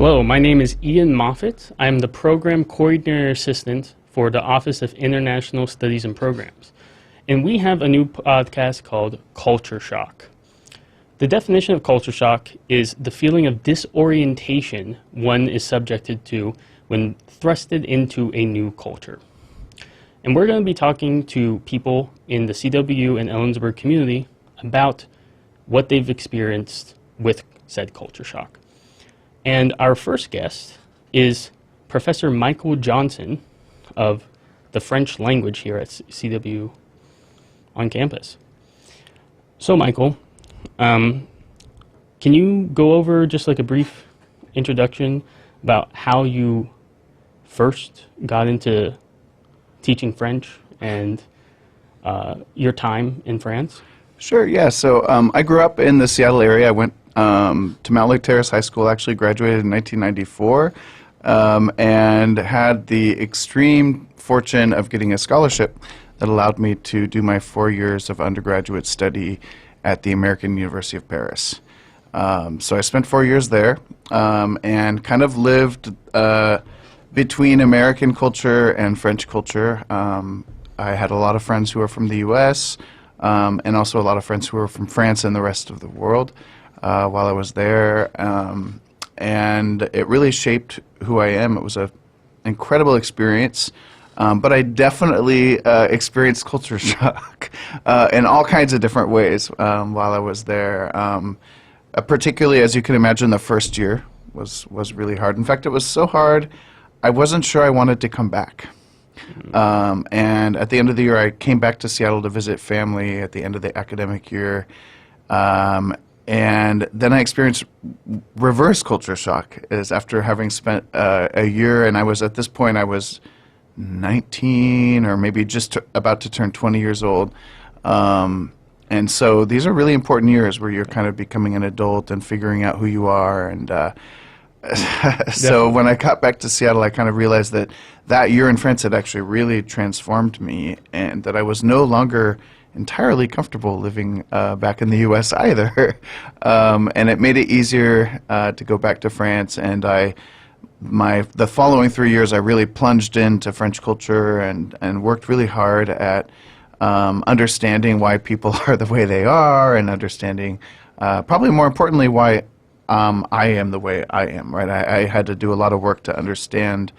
Hello, my name is Ian Moffat. I'm the Program Coordinator Assistant for the Office of International Studies and Programs. And we have a new podcast called Culture Shock. The definition of culture shock is the feeling of disorientation one is subjected to when thrusted into a new culture. And we're going to be talking to people in the CW and Ellensburg community about what they've experienced with said culture shock. And our first guest is Professor Michael Johnson of the French language here at CW on campus. So Michael, can you go over just like a brief introduction about how you first got into teaching French and your time in France? Sure, yeah. So I grew up in the Seattle area. I went to Mount Lake Terrace High School, actually graduated in 1994, and had the extreme fortune of getting a scholarship that allowed me to do my 4 years of undergraduate study at the American University of Paris. So I spent 4 years there and kind of lived between American culture and French culture. I had a lot of friends who were from the U.S., and also a lot of friends who were from France and the rest of the world while I was there. And it really shaped who I am. It was an incredible experience. But I definitely experienced culture shock in all kinds of different ways while I was there. Particularly, as you can imagine, the first year was really hard. In fact, it was so hard, I wasn't sure I wanted to come back. And at the end of the year, I came back to Seattle to visit family at the end of the academic year. And then I experienced reverse culture shock, is after having spent a year, and at this point I was 19 or maybe just about to turn 20 years old. And so these are really important years where you're kind of becoming an adult and figuring out who you are. And so when I got back to Seattle, I kind of realized that year in France had actually really transformed me, and that I was no longer entirely comfortable living back in the U.S. either. And it made it easier to go back to France, and the following 3 years I really plunged into French culture and worked really hard at understanding why people are the way they are, and understanding probably more importantly why I am the way I am, right? I had to do a lot of work to understand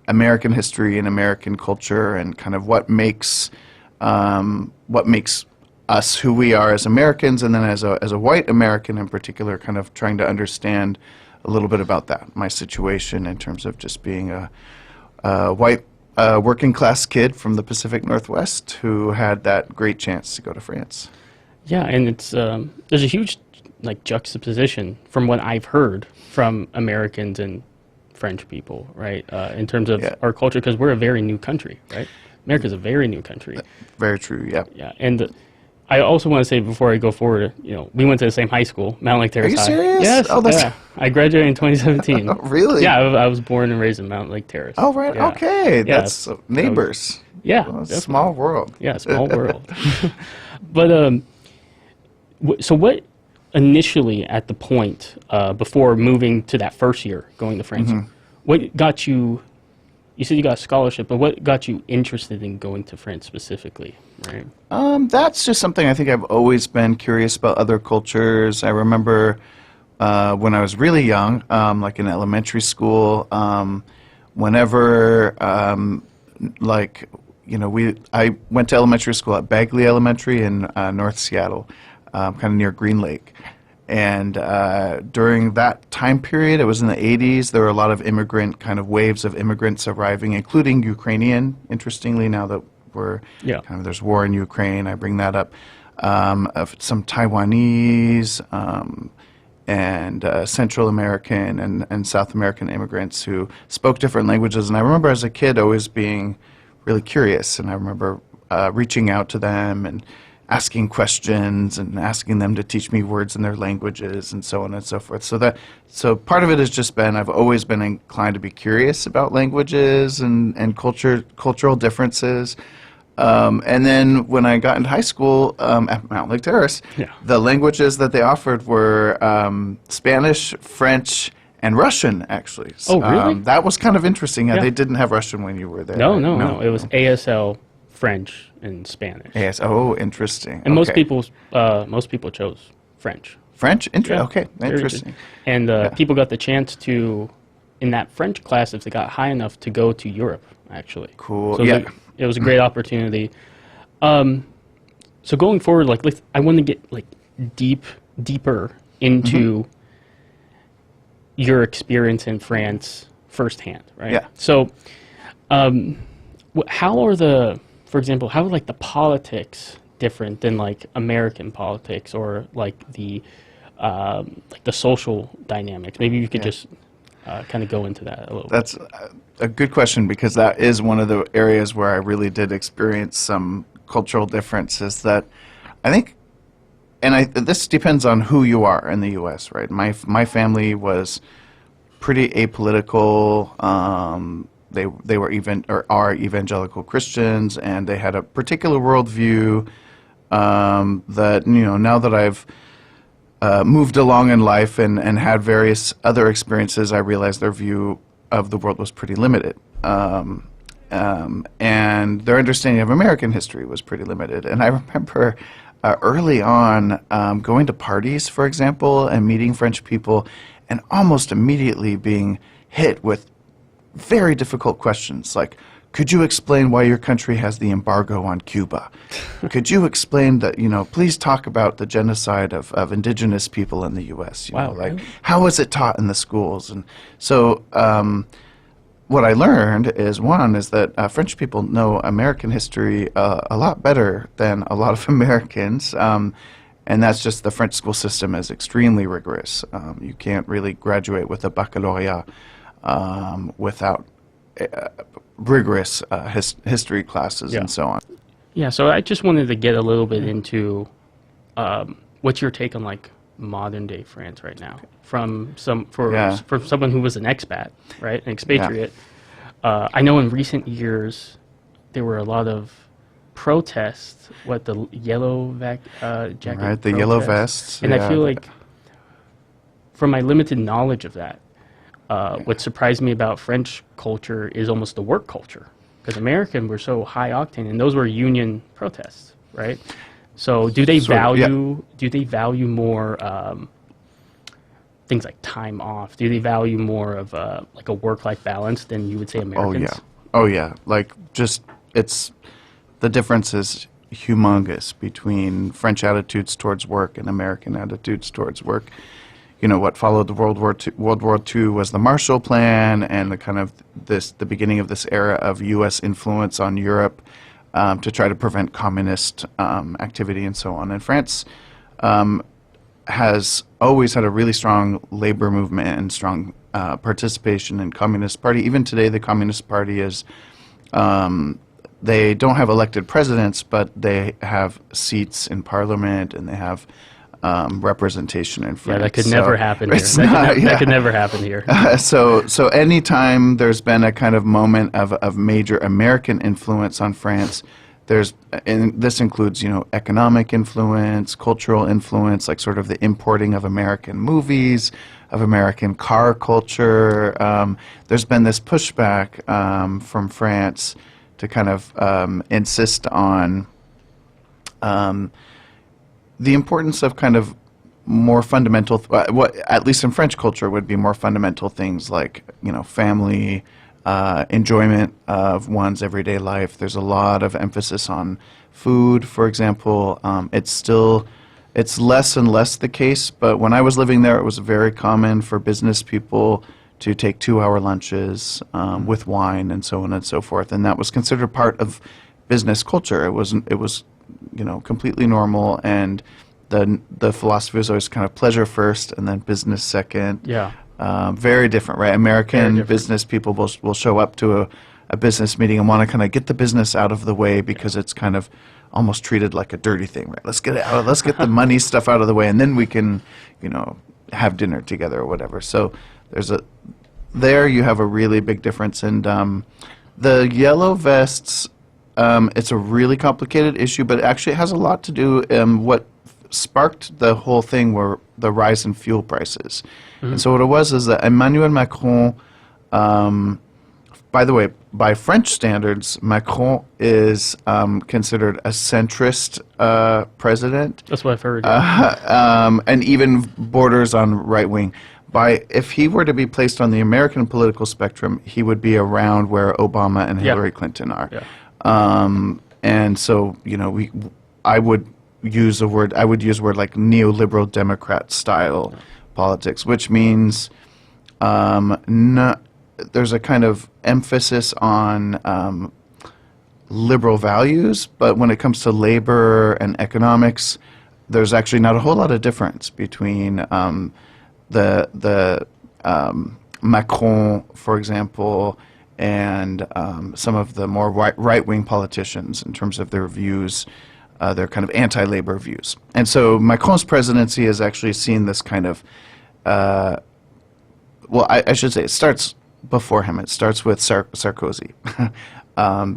American history and American culture, and kind of what makes us who we are as Americans, and then as a white American in particular, kind of trying to understand a little bit about that, my situation in terms of just being a white working class kid from the Pacific Northwest who had that great chance to go to France. Yeah, and it's there's a huge juxtaposition from what I've heard from Americans and French people, right? In terms of our culture, because we're a very new country, right? America's a very new country. Very true, yeah. Yeah, and I also want to say before I go forward, we went to the same high school, Mount Lake Terrace High. Are you serious? Yes. Oh, that's I graduated in 2017. Oh, really? Yeah, I was born and raised in Mount Lake Terrace. Oh, right. Yeah. Okay. That's neighbors. Yeah. Well, small world. Yeah, small world. But so what initially at the point before moving to that first year going to France, what got you? You said you got a scholarship, but what got you interested in going to France specifically, right? That's just something I think I've always been curious about other cultures. I remember when I was really young, like in elementary school, whenever, I went to elementary school at Bagley Elementary in North Seattle, kind of near Green Lake. And during that time period, it was in the 80s, there were a lot of waves of immigrants arriving, including Ukrainian, interestingly, now that there's war in Ukraine, I bring that up, of some Taiwanese and Central American and South American immigrants who spoke different languages. And I remember as a kid always being really curious, and I remember reaching out to them and asking questions and asking them to teach me words in their languages and so on and so forth. So part of it has just been, I've always been inclined to be curious about languages and cultural differences. And then when I got into high school at Mount Lake Terrace, Yeah. the languages that they offered were Spanish, French, and Russian, actually. Oh, really? That was kind of interesting. Yeah, Yeah. they didn't have Russian when you were there. No, right? no. It was ASL, French, and Spanish. Yes. Oh, interesting. And Okay. most people chose French. French? Yeah, Okay, very interesting. And people got the chance to, in that French class, if they got high enough, to go to Europe, actually. Cool, So yeah. it was a great opportunity. So going forward, I want to get deeper into your experience in France firsthand, right? Yeah. So, how are for example, how are the politics different than American politics, or the social dynamics? Maybe you could just kind of go into that a little bit. That's a good question, because that is one of the areas where I really did experience some cultural differences that I think, and this depends on who you are in the U.S., right? My family was pretty apolitical. They were are evangelical Christians, and they had a particular worldview that, now that I've moved along in life and had various other experiences, I realized their view of the world was pretty limited. And their understanding of American history was pretty limited. And I remember early on going to parties, for example, and meeting French people, and almost immediately being hit with very difficult questions like, could you explain why your country has the embargo on Cuba? Could you explain that, please talk about the genocide of indigenous people in the U.S.? Wow, really? How is it taught in the schools? And so what I learned is that French people know American history a lot better than a lot of Americans. And that's just the French school system is extremely rigorous. You can't really graduate with a baccalaureate without rigorous history classes Yeah. and so on. Yeah, so I just wanted to get a little bit into what's your take on modern day France right now, from for someone who was an expat, right, an expatriate. I know in recent years there were a lot of protests. The yellow jacket, Right, the yellow protests. vests. And yeah. I feel from my limited knowledge of that, what surprised me about French culture is almost the work culture, because American were so high octane, and those were union protests, right? So do they value more things like time off? Do they value more of a work-life balance than you would say Americans? Oh yeah. It's the difference is humongous between French attitudes towards work and American attitudes towards work. What followed the World War II was the Marshall Plan and the beginning of this era of U.S. influence on Europe to try to prevent communist activity and so on. And France has always had a really strong labor movement and strong participation in Communist Party. Even today, the Communist Party is, they don't have elected presidents, but they have seats in parliament and they have representation in France. Yeah, that could never happen here. That could never happen here. So anytime there's been a kind of moment of major American influence on France, and this includes, economic influence, cultural influence, sort of the importing of American movies, of American car culture. There's been this pushback from France to kind of insist on the importance of kind of more fundamental, what at least in French culture would be more fundamental things like, family, enjoyment of one's everyday life. There's a lot of emphasis on food, for example. It's less and less the case, but when I was living there, it was very common for business people to take 2-hour lunches with wine and so on and so forth, and that was considered part of business culture. It was completely normal, and the philosophy was always kind of pleasure first and then business second. Yeah. Very different, right? American business people will show up to a business meeting and want to kind of get the business out of the way because it's kind of almost treated like a dirty thing, right? Let's get it out. Let's get the money stuff out of the way, and then we can, have dinner together or whatever. So there you have a really big difference, and the yellow vests. it's a really complicated issue, but actually it has a lot to do. What sparked the whole thing were the rise in fuel prices. And so what it was is that Emmanuel Macron, by the way, by French standards, Macron is considered a centrist president, That's what I've heard. and even borders on right wing. If he were to be placed on the American political spectrum, he would be around where Obama and Hillary Clinton are. Yeah. And so, I would use a word like neoliberal Democrat style politics, which means there's a kind of emphasis on liberal values, but when it comes to labor and economics, there's actually not a whole lot of difference between the Macron, for example, and some of the more right-wing politicians in terms of their views, their kind of anti-labor views. And so Macron's presidency has actually seen this kind of, I should say it starts before him. It starts with Sarkozy.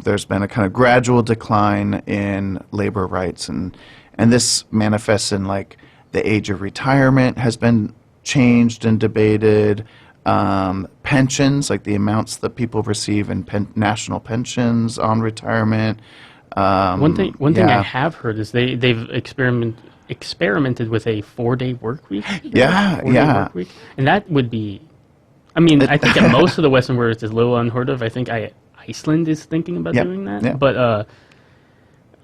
There's been a kind of gradual decline in labor rights, and this manifests in like the age of retirement has been changed and debated. Pensions, like the amounts that people receive in national pensions on retirement. One thing I have heard is they've experimented with a 4-day work week. Work week. And that would be, I mean, I think in most of the Western world it's a little unheard of. I think Iceland is thinking about doing that. Yeah. But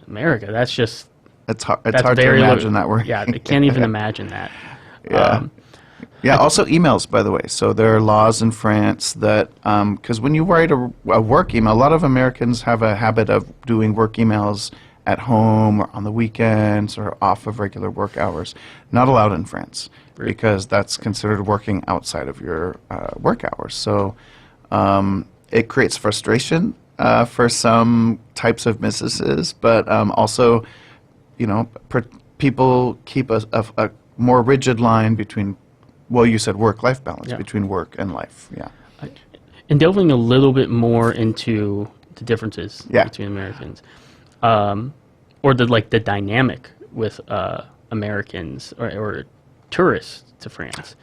America, that's just... It's hard to imagine that working. Yeah, I can't even imagine that. Yeah, also emails, by the way. So there are laws in France that, because when you write a work email, a lot of Americans have a habit of doing work emails at home or on the weekends or off of regular work hours. Not allowed in France because that's considered working outside of your work hours. So it creates frustration for some types of businesses, but also, people keep a more rigid line between, well, you said work-life balance, between work and life, And delving a little bit more into the differences between Americans, or the dynamic with Americans or tourists to France.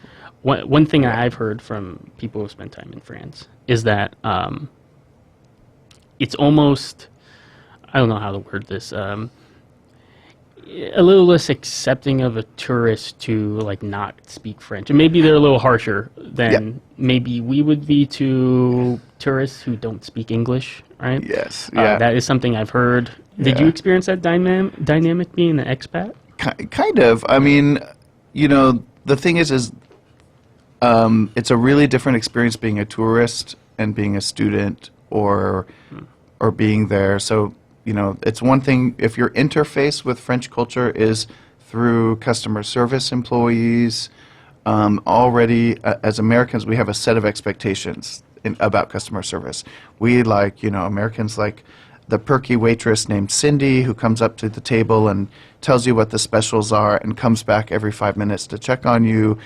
One thing I've heard from people who've spent time in France is that it's almost, I don't know how to word this, a little less accepting of a tourist to not speak French, and maybe they're a little harsher than maybe we would be to tourists who don't speak English, right? Yes, that is something I've heard. Did you experience that dynamic being an expat? Kind of. I mean, the thing is it's a really different experience being a tourist and being a student or being there. So. It's one thing if your interface with French culture is through customer service employees. Already, as Americans, we have a set of expectations about customer service. We Americans like the perky waitress named Cindy who comes up to the table and tells you what the specials are and comes back every 5 minutes to check on you.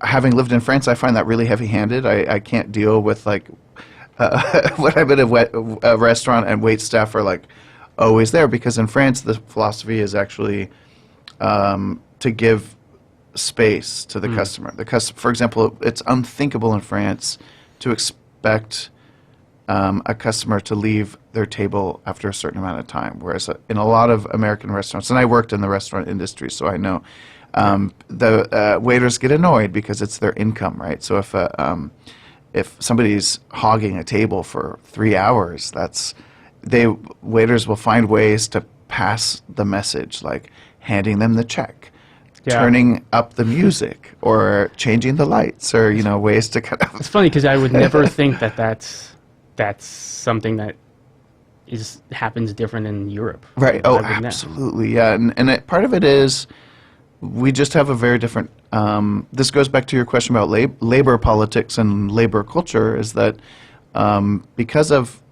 Having lived in France, I find that really heavy-handed. I can't deal with when I'm in a restaurant and wait staff are always there, because in France the philosophy is actually to give space to the customer. For example, it's unthinkable in France to expect a customer to leave their table after a certain amount of time, whereas in a lot of American restaurants, and I worked in the restaurant industry, so I know the waiters get annoyed because it's their income, right? So if somebody's hogging a table for 3 hours, waiters will find ways to pass the message, like handing them the check, turning up the music, or changing the lights, or ways to kind of. It's funny because I would never think that's something that happens different in Europe. Right. Oh, absolutely. Yeah, and part of it is we just have a very different. This goes back to your question about labor politics and labor culture, is that because of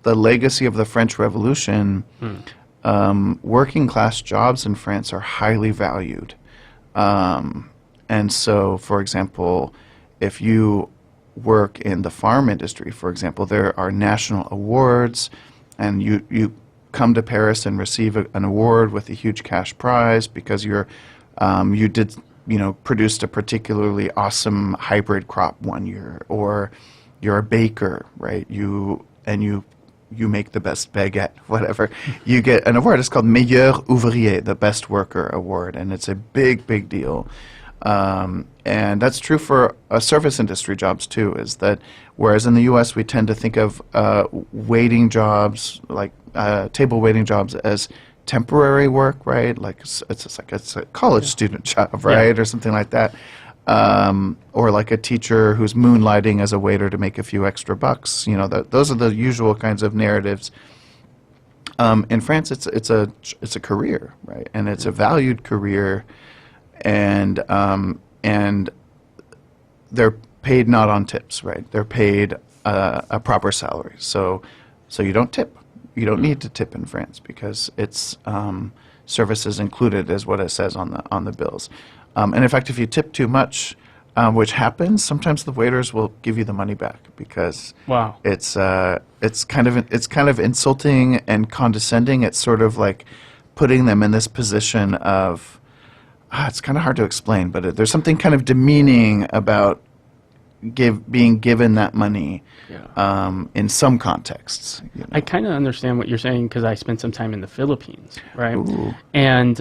the legacy of the French Revolution, working class jobs in France are highly valued. And so, for example, if you work in the farm industry, for example, there are national awards and you come to Paris and receive an award with a huge cash prize because you did, produced a particularly awesome hybrid crop one year, or you're a baker, right? You make the best baguette, whatever. You get an award. It's called Meilleur Ouvrier, the Best Worker Award, and it's a big, big deal. And that's true for service industry jobs too, is that whereas in the U.S. we tend to think of waiting jobs, like table waiting jobs, as temporary work, right? Like it's a college student job, right? Or something like that. Or like a teacher who's moonlighting as a waiter to make a few extra bucks. Those are the usual kinds of narratives. In France, it's a career, right? And it's a valued career, and they're paid not on tips, right? They're paid a proper salary. So you don't tip. You don't need to tip in France because it's services included, is what it says on the bills. And in fact, if you tip too much, which happens, sometimes the waiters will give you the money back because Wow. it's kind of insulting and condescending. It's sort of like putting them in this position of it's kind of hard to explain, but there's something kind of demeaning about being given that money in some contexts. I kind of understand what you're saying because I spent some time in the Philippines, right? Ooh. And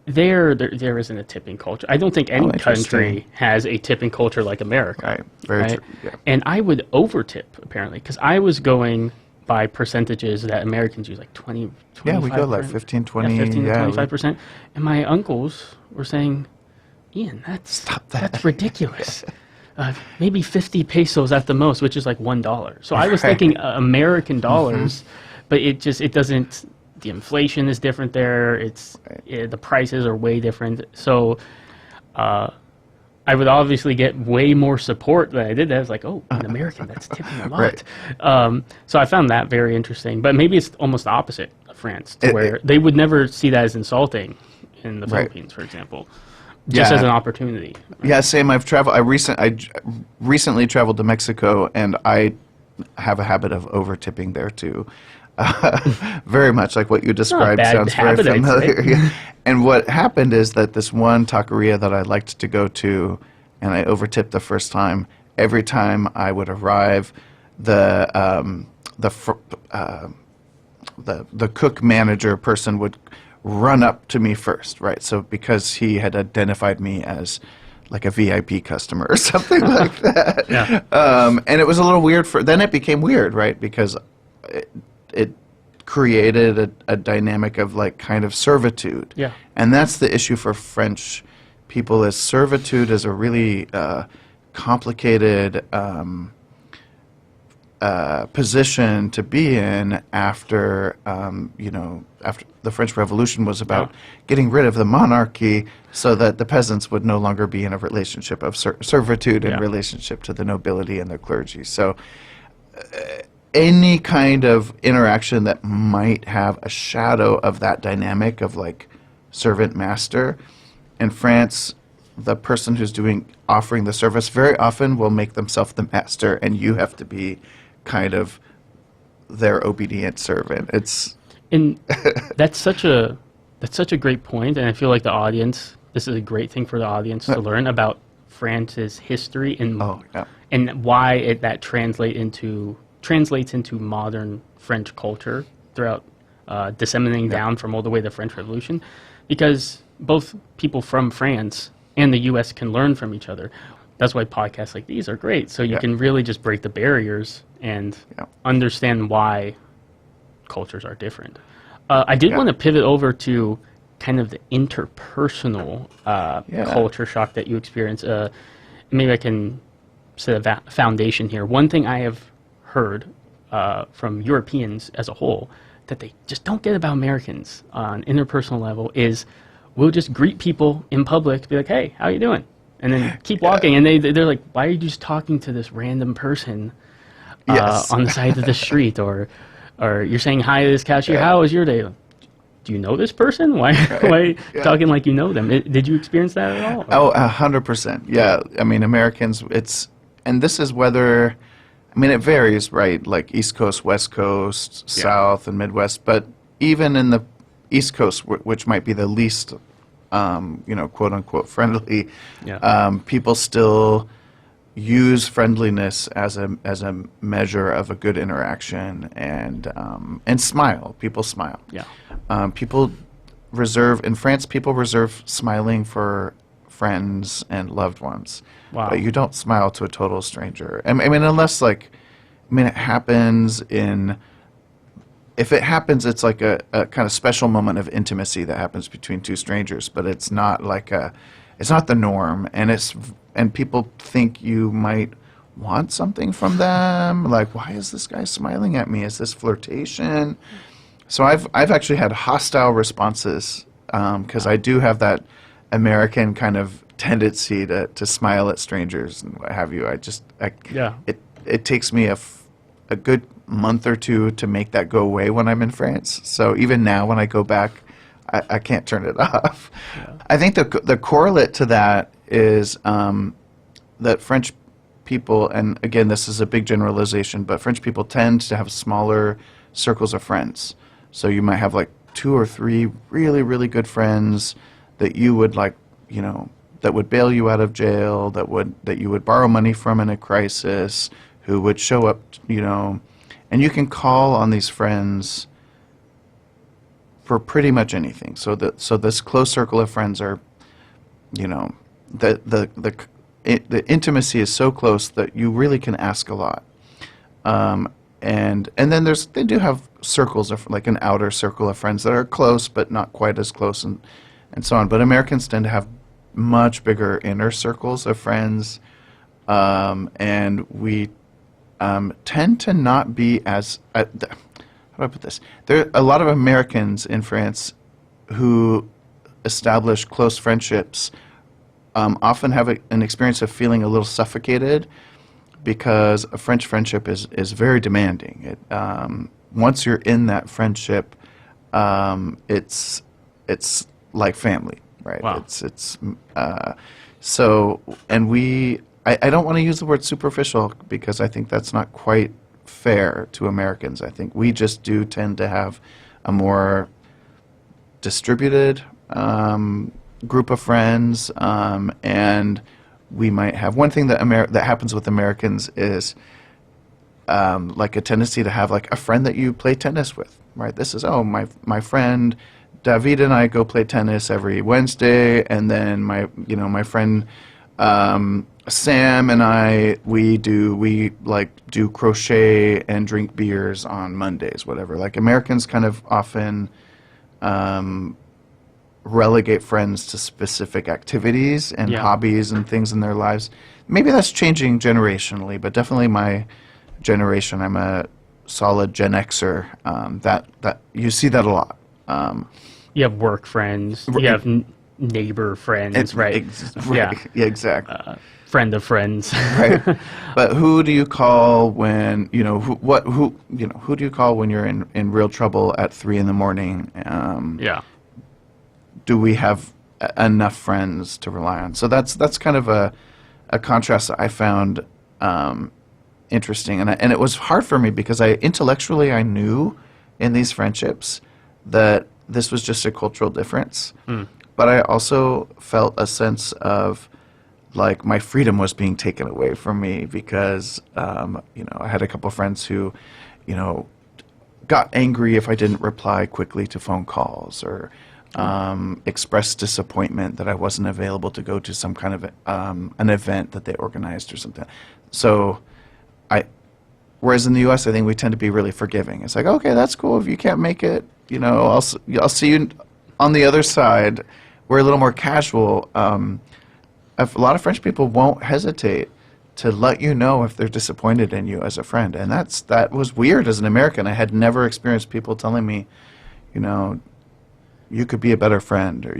there isn't a tipping culture. I don't think any interesting. country has a tipping culture like America. Right. Very right? true. Yeah. And I would overtip, apparently, because I was going by percentages that Americans use, like 20, 25%. Yeah, we go like 15, 20. 15 to yeah, 25%. And my uncles were saying, Ian, that's ridiculous. Maybe 50 pesos at the most, which is like $1. So I was thinking American dollars, but it doesn't. The inflation is different there. The prices are way different. So I would obviously get way more support than I did. I was like, oh, an American, that's tipping a lot. Right. So I found that very interesting. But maybe it's almost the opposite of France, where they would never see that as insulting in the Philippines, for example. Just as an opportunity. Right? Yeah, same. I've traveled. I recently traveled to Mexico, and I have a habit of over tipping there too. Very much like what you described sounds very familiar. Yeah. And what happened is that this one taqueria that I liked to go to, and I overtipped the first time. Every time I would arrive, the cook manager person would run up to me first, right? So because he had identified me as like a VIP customer or something like that. Yeah. And it was a little weird then it became weird, right? Because it created a dynamic of like kind of servitude. Yeah. And that's the issue for French people, is servitude is a really complicated position to be in after after the French Revolution was about getting rid of the monarchy so that the peasants would no longer be in a relationship of servitude in relationship to the nobility and the clergy. So any kind of interaction that might have a shadow of that dynamic of like servant master, in France, the person who's offering the service very often will make themselves the master, and you have to be kind of their obedient servant. And that's such a great point, and I feel like this is a great thing for the audience to learn about France's history and why that translates into modern French culture throughout disseminating down from all the way the French Revolution, because both people from France and the U.S. can learn from each other. That's why podcasts like these are great, so you can really just break the barriers and understand why cultures are different. I did want to pivot over to kind of the interpersonal culture shock that you experience. Maybe I can set a foundation here. One thing I have heard from Europeans as a whole that they just don't get about Americans on interpersonal level is we'll just greet people in public, be like, hey, how you doing? And then keep walking. And they're like, why are you just talking to this random person on the side of the street? Or you're saying hi to this cashier. How was your day? Do you know this person? Why talking like you know them? Did you experience that at all? Oh, 100%. Yeah. I mean, Americans, and this is whether I mean, it varies, right? Like East Coast, West Coast, Yeah. South, and Midwest. But even in the East Coast, which might be the least, quote unquote friendly, Yeah. people still use friendliness as a measure of a good interaction, and smile. People smile. Yeah. People reserve in France. People reserve smiling for friends and loved ones. Wow. But you don't smile to a total stranger. I mean, unless it happens in. If it happens, it's like a kind of special moment of intimacy that happens between two strangers. But it's not it's not the norm, and people think you might want something from them. Like, why is this guy smiling at me? Is this flirtation? So I've actually had hostile responses because I do have that American kind of tendency to smile at strangers and what have you. Yeah. It takes me a good month or two to make that go away when I'm in France. So even now when I go back, I can't turn it off. Yeah. I think the correlate to that is that French people, and again, this is a big generalization, but French people tend to have smaller circles of friends. So you might have like 2 or 3 really, really good friends that you would that would bail you out of jail, that you would borrow money from in a crisis, who would show up, and you can call on these friends for pretty much anything. So this close circle of friends are, the intimacy is so close that you really can ask a lot. And then they do have circles of like an outer circle of friends that are close but not quite as close, and so on. But Americans tend to have much bigger inner circles of friends, and we tend to not be as how do I put this? There are a lot of Americans in France who establish close friendships, often have an experience of feeling a little suffocated because a French friendship is very demanding. Once you're in that friendship, it's like family, right? Wow. I don't want to use the word superficial because I think that's not quite fair to Americans. I think we just do tend to have a more distributed group of friends, and we might have one thing that happens with Americans is like a tendency to have like a friend that you play tennis with, right? This is my friend David and I go play tennis every Wednesday, and then my friend Sam and I we do crochet and drink beers on Mondays, whatever. Like Americans kind of often relegate friends to specific activities and Yeah. hobbies and things in their lives. Maybe that's changing generationally, but definitely my generation, I'm a solid Gen Xer. That you see that a lot. You have work friends. You have neighbor friends, right? Right. Yeah, exactly. Friend of friends. Right. But who do you call when who do you call when you're in real trouble at 3 a.m? Yeah. Do we have enough friends to rely on? So that's kind of a contrast that I found interesting, and it was hard for me because intellectually I knew in these friendships that this was just a cultural difference, but I also felt a sense of like my freedom was being taken away from me because I had a couple of friends who got angry if I didn't reply quickly to phone calls or expressed disappointment that I wasn't available to go to some kind of an event that they organized or something. So whereas in the U.S., I think we tend to be really forgiving. It's like, okay, that's cool. If you can't make it, I'll see you on the other side. We're a little more casual. A lot of French people won't hesitate to let you know if they're disappointed in you as a friend, and that was weird as an American. I had never experienced people telling me, you could be a better friend, or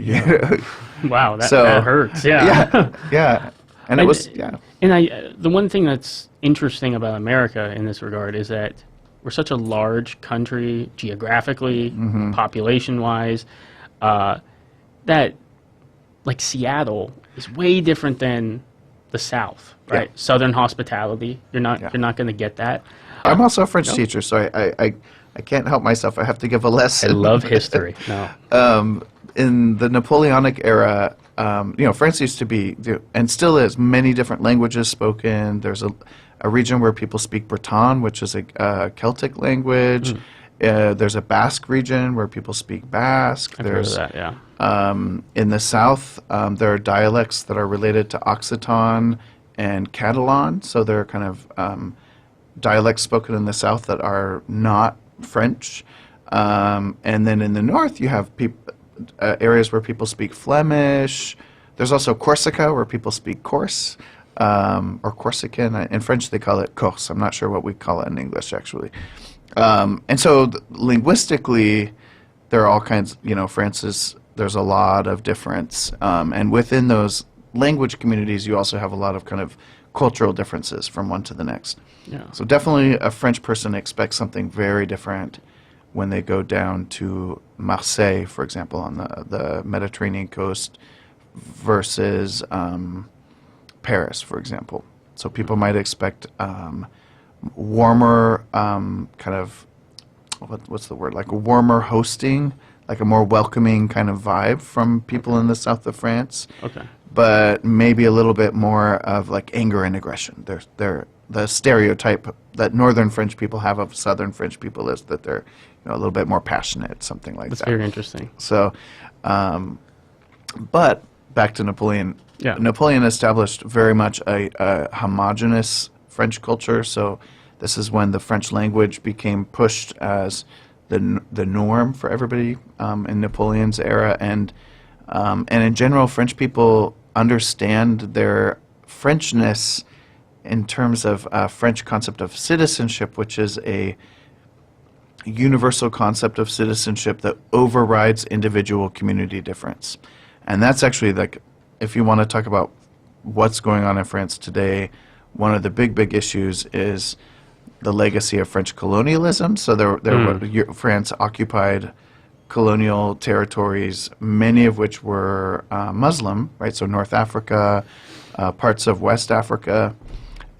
Wow, that So, hurts. Yeah. yeah. And it was yeah. And the one thing that's interesting about America in this regard is that we're such a large country geographically, population-wise, that like Seattle is way different than the South, right? Southern hospitality. You're not going to get that. I'm also a French teacher, so I can't help myself. I have to give a I lesson. love history. No. In the Napoleonic era, France used to be, and still is, many different languages spoken. There's a region where people speak Breton, which is a Celtic language. There's a Basque region where people speak Basque. I've heard of that, yeah. In the south, there are dialects that are related to Occitan and Catalan, so there are kind of dialects spoken in the south that are not French. And then in the north, you have areas where people speak Flemish. There's also Corsica, where people speak Corse, or Corsican. In French, they call it Corse. I'm not sure what we call it in English, actually. And so linguistically, there are all kinds, there's a lot of difference. And within those language communities, you also have a lot of kind of cultural differences from one to the next. Yeah. So definitely a French person expects something very different when they go down to Marseille, for example, on the Mediterranean coast versus Paris, for example. So people might expect warmer kind of, what's the word, like a warmer hosting, like a more welcoming kind of vibe from people in the south of France. Okay. But maybe a little bit more of like anger and aggression. They're the stereotype that northern French people have of southern French people is that they're a little bit more passionate, something like That's that. very interesting. So, but back to Napoleon. Yeah. Napoleon established very much a homogenous French culture. So this is when the French language became pushed as the norm for everybody in Napoleon's era, and in general, French people understand their Frenchness in terms of a French concept of citizenship, which is a universal concept of citizenship that overrides individual community difference. And that's actually, like, if you want to talk about what's going on in France today, one of the big issues is the legacy of French colonialism. So France occupied colonial territories, many of which were Muslim, right? So North Africa, parts of West Africa,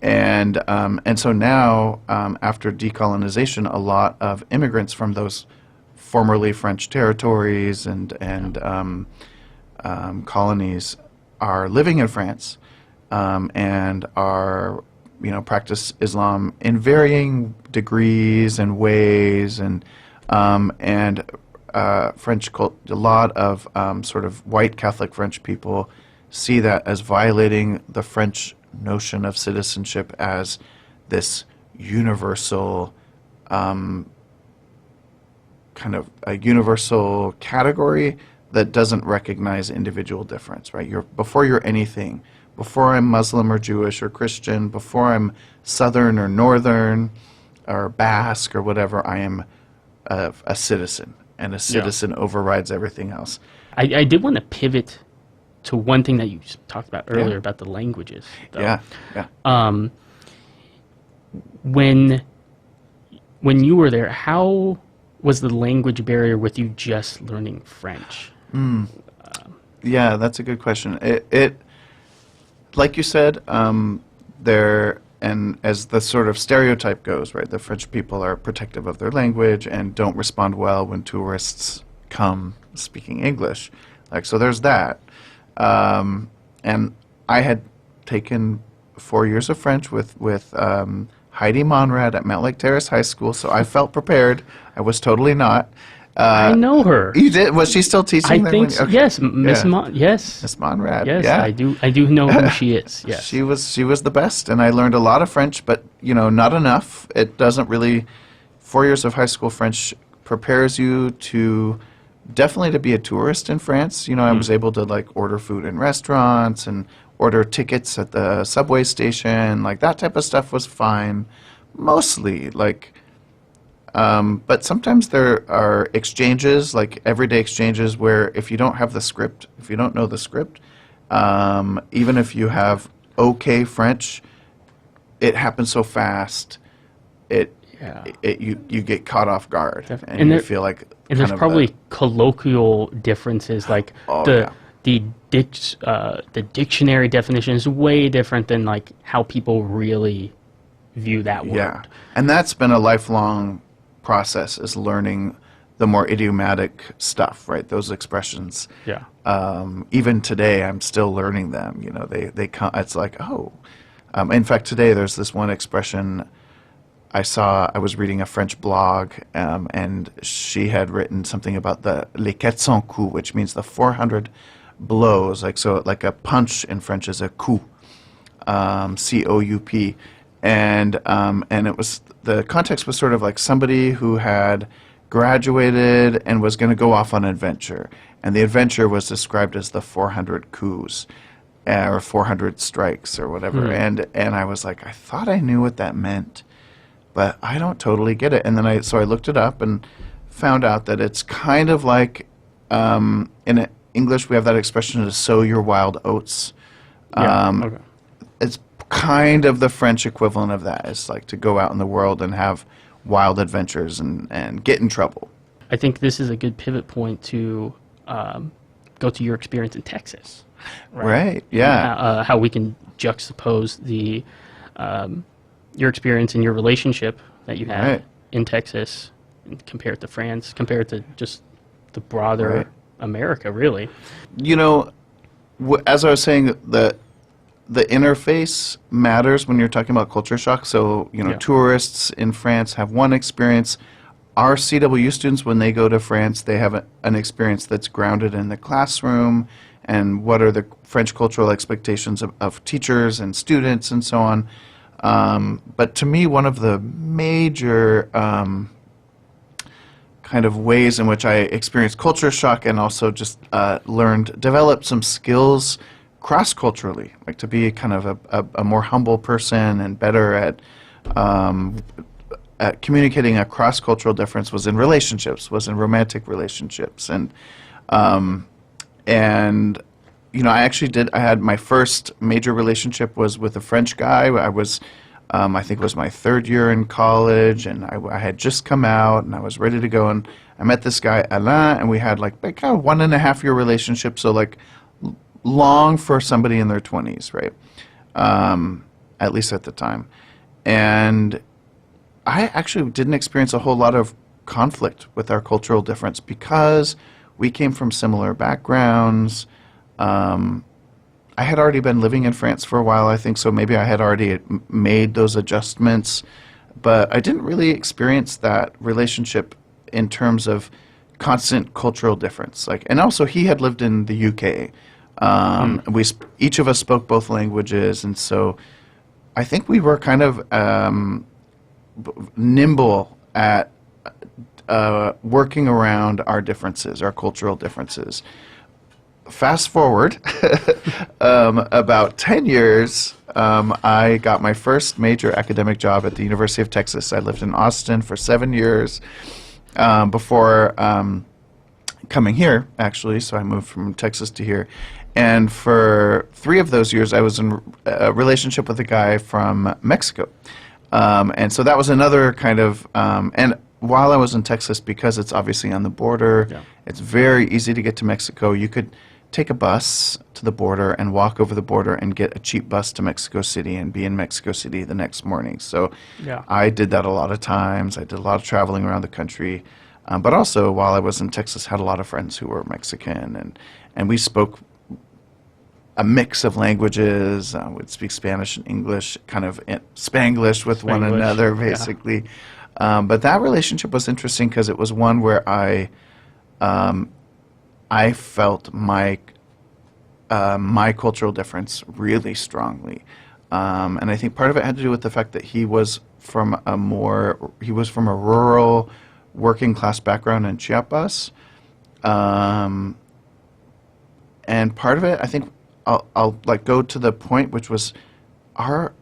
and so now, after decolonization, a lot of immigrants from those formerly French territories and colonies are living in France, and are practice Islam in varying degrees and ways, and French a lot of sort of white Catholic French people see that as violating the French notion of citizenship as this universal kind of a universal category that doesn't recognize individual difference, right? Before you're anything, before I'm Muslim or Jewish or Christian, before I'm Southern or Northern or Basque or whatever, I am a citizen. And a citizen overrides everything else. I did want to pivot to one thing that you talked about earlier about the languages. Though. Yeah. When you were there, how was the language barrier with you just learning French? Yeah, that's a good question. It like you said, there, and as the sort of stereotype goes, right, the French people are protective of their language and don't respond well when tourists come speaking English. Like, so there's that. And I had taken 4 years of French with Heidi Monrad at Mount Lake Terrace High School, so I felt prepared. I was totally not. I know her. You did? Was she still teaching? I think so. Okay. Yes, Miss yes. Miss Monrad. Yes, yeah. I do know who she is. Yes. She was the best, and I learned a lot of French, but not enough. It doesn't really. 4 years of high school French prepares you to definitely to be a tourist in France. I was able to like order food in restaurants and order tickets at the subway station. Like that type of stuff was fine, mostly like. But sometimes there are exchanges, like everyday exchanges, where if you don't have the script, if you don't know the script, even if you have okay French, it happens so fast, you get caught off guard, and you feel like. And there's probably colloquial differences, like the dictionary definition is way different than like how people really view that word. Yeah, and that's been a lifelong process, is learning the more idiomatic stuff, right? Those expressions. Yeah. Even today, I'm still learning them. You know, they come. It's like, oh. In fact, today there's this one expression I was reading a French blog, and she had written something about the les 400 coups, which means the 400 blows. Like a punch in French is a coup, C-O-U-P. And it was, the context was sort of like somebody who had graduated and was going to go off on an adventure. And the adventure was described as the 400 coups, or 400 strikes or whatever. And I was like, I thought I knew what that meant, but I don't totally get it. And then I looked it up and found out that it's kind of like, in English we have that expression to sow your wild oats. Okay. It's kind of the French equivalent of that. It's like to go out in the world and have wild adventures and get in trouble. I think this is a good pivot point to go to your experience in Texas. Right, yeah. And, how we can juxtapose the your experience and your relationship that you had Right. in Texas and compare it to France, compare it to just the broader Right. America, really. You know, as I was saying, the interface matters when you're talking about culture shock. So, you know, Yeah. tourists in France have one experience. Our CW students, when they go to France, they have an experience that's grounded in the classroom and what are the French cultural expectations of teachers and students and so on. But to me, one of the major kind of ways in which I experienced culture shock and also just developed some skills cross-culturally, like to be kind of a more humble person and better at communicating a cross-cultural difference, was in relationships, was in romantic relationships. And you know, I had my first major relationship was with a French guy. I think it was my third year in college, and I had just come out, and I was ready to go, and I met this guy, Alain, and we had like kind of 1.5 year relationship, so like long for somebody in their 20s, right? At least at the time. And I actually didn't experience a whole lot of conflict with our cultural difference because we came from similar backgrounds. I had already been living in France for a while, I think, so maybe I had already made those adjustments, but I didn't really experience that relationship in terms of constant cultural difference. And also he had lived in the UK. Each of us spoke both languages, and so I think we were kind of nimble at working around our differences, our cultural differences. Fast forward about 10 years, I got my first major academic job at the University of Texas. I lived in Austin for 7 years before coming here, actually. So I moved from Texas to here. And for 3 of those years, I was in a relationship with a guy from Mexico. And so that was another kind of, and while I was in Texas, because it's obviously on the border, Yeah. it's very easy to get to Mexico. You could take a bus to the border and walk over the border and get a cheap bus to Mexico City and be in Mexico City the next morning. So Yeah. I did that a lot of times. I did a lot of traveling around the country. But also, while I was in Texas, had a lot of friends who were Mexican, and we spoke a mix of languages. We'd speak Spanish and English, kind of Spanglish with one Spanglish, another, yeah. basically. But that relationship was interesting because it was one where I felt my cultural difference really strongly, and I think part of it had to do with the fact that he was from a rural, working class background in Chiapas, and part of it, I think, I'll like go to the point, which was our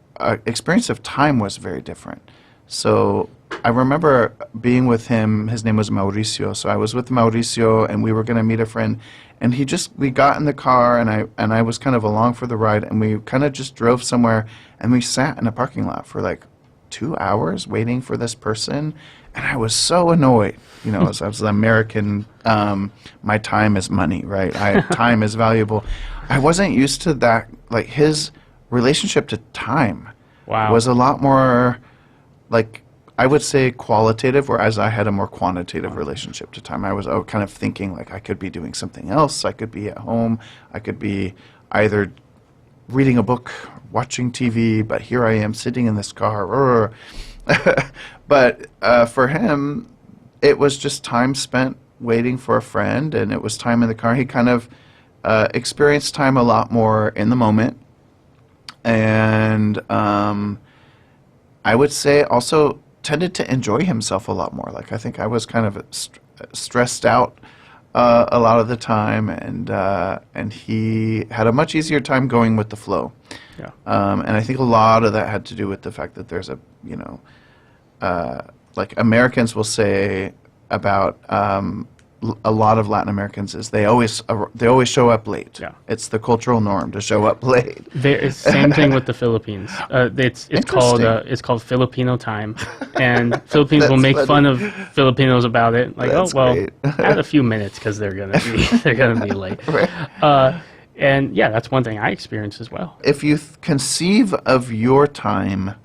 experience of time was very different. So I remember being with him. His name was Mauricio. So I was with Mauricio, and we were going to meet a friend. And we got in the car, and I was kind of along for the ride, and we kind of just drove somewhere, and we sat in a parking lot for like 2 hours waiting for this person. And I was so annoyed, as an American, my time is money, right? Time is valuable. I wasn't used to that. Like, his relationship to time Wow. was a lot more, like, I would say qualitative, whereas I had a more quantitative relationship to time. I was kind of thinking, like, I could be doing something else. I could be at home. I could be either reading a book, watching TV, but here I am sitting in this car. But for him, it was just time spent waiting for a friend, and it was time in the car. He kind of experienced time a lot more in the moment. And I would say also tended to enjoy himself a lot more. Like, I think I was kind of stressed out a lot of the time, and he had a much easier time going with the flow. Yeah. And I think a lot of that had to do with the fact that there's like Americans will say about a lot of Latin Americans is they always show up late. Yeah. It's the cultural norm to show up late. Same thing with the Philippines. It's called Filipino time, and Filipinos will make fun of Filipinos about it. Like, That's oh well, great. add a few minutes because they're gonna be late. Right. And yeah, that's one thing I experienced as well. If you conceive of your time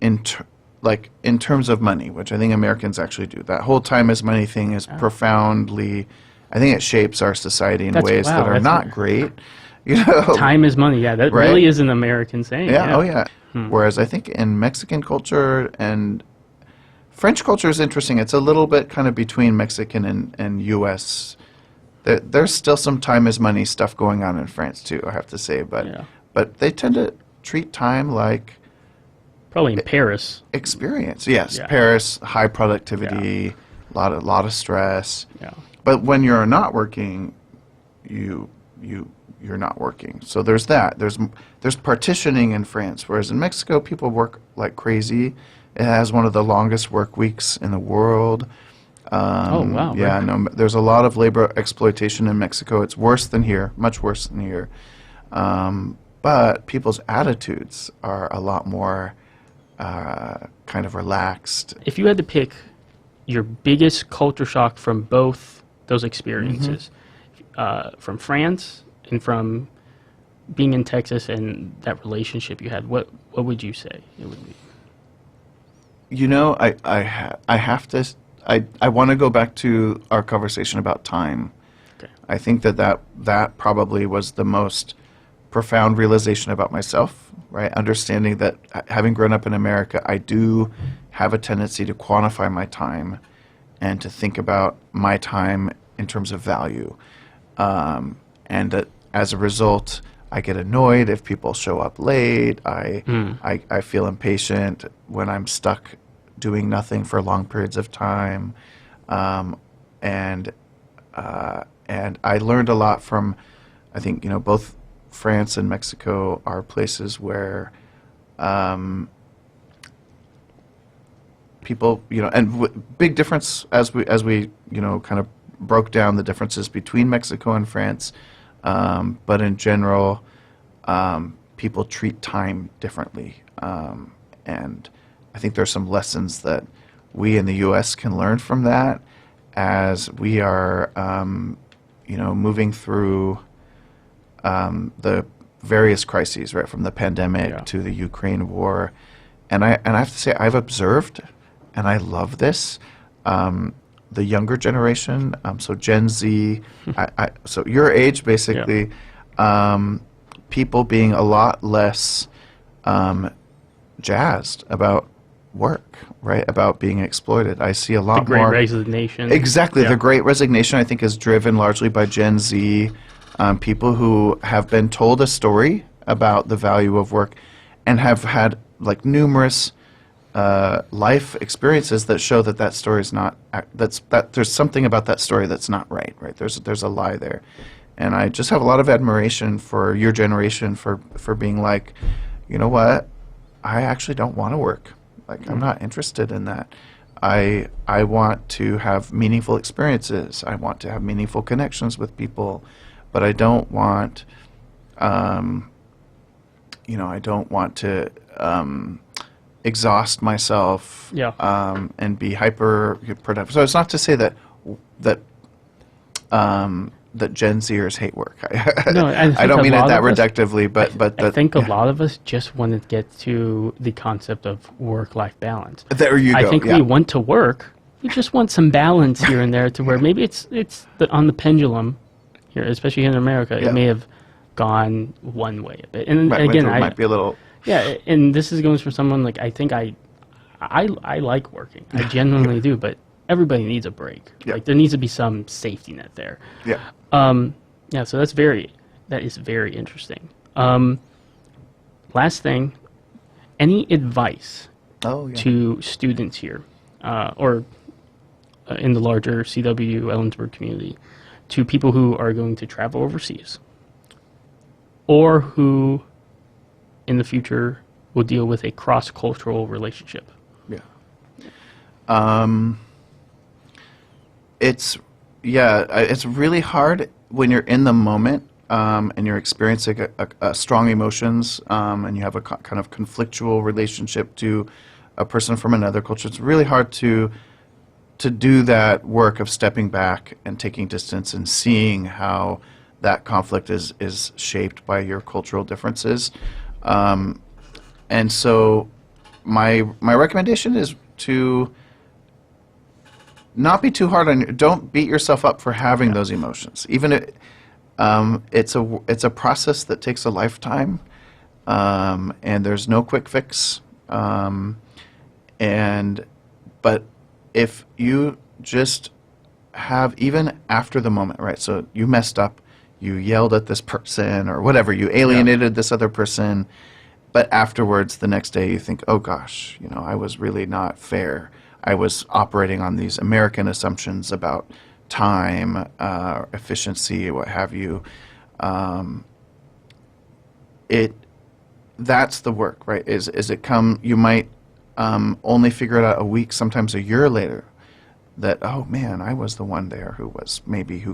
in terms of money, which I think Americans actually do, that whole time is money thing is profoundly, I think it shapes our society in ways that are not great. Time is money. Yeah, that Right? really is an American saying. Yeah, oh yeah. Whereas I think in Mexican culture and French culture is interesting. It's a little bit kind of between Mexican and U.S. There's still some time is money stuff going on in France too, I have to say. But they tend to treat time like Probably in Paris. experience. Yes, Yeah. Paris, high productivity, lot of stress. Yeah. But when you're not working, you're not working. So there's that. There's partitioning in France, whereas in Mexico people work like crazy. It has one of the longest work weeks in the world. Oh, wow. Yeah, Right. no, there's a lot of labor exploitation in Mexico. It's worse than here, much worse than here. But people's attitudes are a lot more kind of relaxed. If you had to pick your biggest culture shock from both those experiences, from France and from being in Texas and that relationship you had, what would you say it would be? I have to. I want to go back to our conversation about time. Okay. I think that probably was the most profound realization about myself, right? Understanding that having grown up in America, I do have a tendency to quantify my time and to think about my time in terms of value. And that as a result, I get annoyed if people show up late. I feel impatient when I'm stuck doing nothing for long periods of time. And I learned a lot from, I think, both France and Mexico are places where people, and big difference as we kind of broke down the differences between Mexico and France, but in general, people treat time differently, and I think there's some lessons that we in the U.S. can learn from that as we are, moving through the various crises, right, from the pandemic to the Ukraine war, and I have to say I've observed, and I love this, the younger generation, so Gen Z, so your age basically, people being a lot less jazzed about work, right, about being exploited. I see a lot The Great more. Resignation. Exactly. The Great Resignation, I think, is driven largely by Gen Z, people who have been told a story about the value of work and have had like numerous life experiences that show that story is not, that there's something about that story that's not right, right? There's a lie there. And I just have a lot of admiration for your generation for being like, you know what, I actually don't want to work. Like, I'm not interested in that. I want to have meaningful experiences. I want to have meaningful connections with people, but I don't want, I don't want to exhaust myself Yeah. and be hyper productive. So it's not to say that that Gen Zers hate work. No, I I don't think mean a it lot that of us- reductively, but I that, think a yeah. lot of us just want to get to the concept of work-life balance. There you go. I think yeah. we want to work. We just want some balance here and there to where maybe it's on the pendulum here, especially here in America. Yeah. It may have gone one way a bit. And Right, again, it might be a little. yeah, and this is going from someone like I think I like working. I genuinely do, but everybody needs a break. Yeah. Like there needs to be some safety net there. Yeah. Yeah, so that is very interesting. Last thing, any advice Oh yeah. to students here, or in the larger CW Ellensburg community, to people who are going to travel overseas, or who in the future will deal with a cross-cultural relationship? Yeah. It's it's really hard when you're in the moment and you're experiencing a strong emotions and you have a kind of conflictual relationship to a person from another culture. It's really hard to do that work of stepping back and taking distance and seeing how that conflict is shaped by your cultural differences. And so my recommendation is to not be too hard on you. Don't beat yourself up for having those emotions. Even it's a process that takes a lifetime, and there's no quick fix. But if you just have, even after the moment, right? So you messed up, you yelled at this person or whatever, you alienated this other person, but afterwards, the next day, you think, oh gosh, I was really not fair. I was operating on these American assumptions about time, efficiency, what have you. That's the work, right? You might only figure it out a week, sometimes a year later, that, oh man, I was the one there who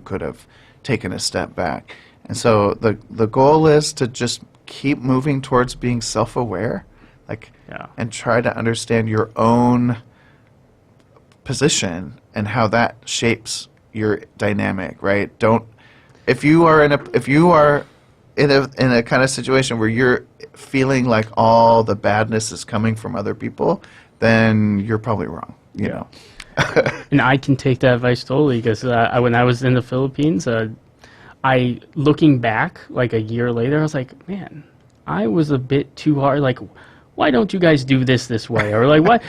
could have taken a step back. And so the goal is to just keep moving towards being self-aware, and try to understand your own position and how that shapes your dynamic, right? If you are in a kind of situation where you're feeling like all the badness is coming from other people, then you're probably wrong, you know. And I can take that advice totally, because when I was in the Philippines, looking back like a year later, I was like, man, I was a bit too hard. Like, why don't you guys do this way? Or like, what?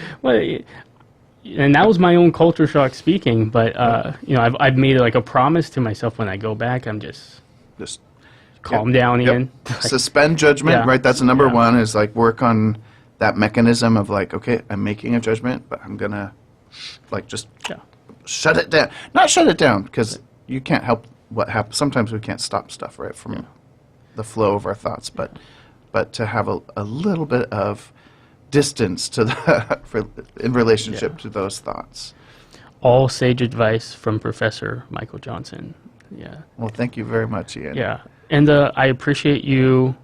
And that was my own culture shock speaking. But I've made like a promise to myself when I go back, I'm just calm down again. Suspend judgment, Yeah. right? That's number Yeah. one, is like work on that mechanism of like, okay, I'm making a judgment, but I'm gonna just shut it down. Not shut it down, because you can't help what happens. Sometimes we can't stop stuff, right, from the flow of our thoughts, but to have a little bit of distance to in relationship to those thoughts. All sage advice from Professor Michael Johnson. Yeah. Well, thank you very much, Ian. Yeah. And I appreciate you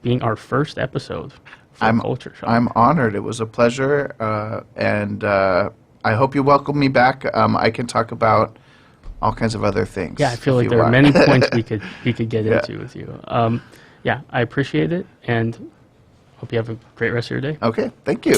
being our first episode for Culture Shock. I'm honored. It was a pleasure, and I hope you welcome me back. I can talk about all kinds of other things. Yeah, I feel if like you there are want. many points we could get Yeah. into with you. I appreciate it, and hope you have a great rest of your day. Okay, thank you.